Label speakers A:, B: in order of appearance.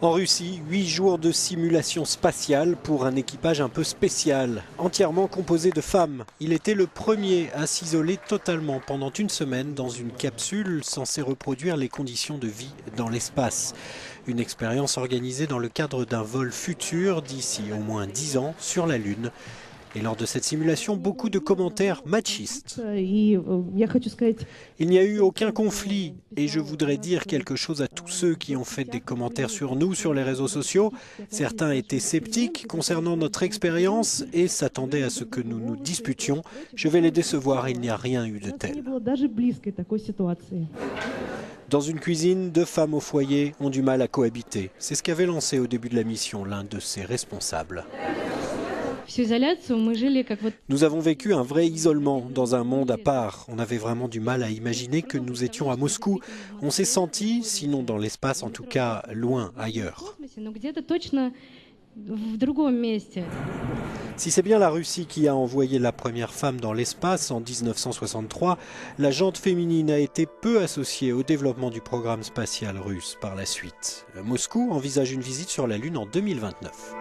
A: En Russie, 8 jours de simulation spatiale pour un équipage un peu spécial, entièrement composé de femmes. Il était le premier à s'isoler totalement pendant une semaine dans une capsule censée reproduire les conditions de vie dans l'espace. Une expérience organisée dans le cadre d'un vol futur d'ici au moins 10 ans sur la Lune. Et lors de cette simulation, beaucoup de commentaires machistes. Il n'y a eu aucun conflit et je voudrais dire quelque chose à tous ceux qui ont fait des commentaires sur nous sur les réseaux sociaux. Certains étaient sceptiques concernant notre expérience et s'attendaient à ce que nous nous disputions. Je vais les décevoir, il n'y a rien eu de tel. Dans une cuisine, 2 femmes au foyer ont du mal à cohabiter. C'est ce qu'avait lancé au début de la mission l'un de ses responsables. Nous avons vécu un vrai isolement dans un monde à part. On avait vraiment du mal à imaginer que nous étions à Moscou. On s'est senti, sinon dans l'espace, en tout cas loin, ailleurs. Si c'est bien la Russie qui a envoyé la première femme dans l'espace en 1963, la jante féminine a été peu associée au développement du programme spatial russe par la suite. Moscou envisage une visite sur la Lune en 2029.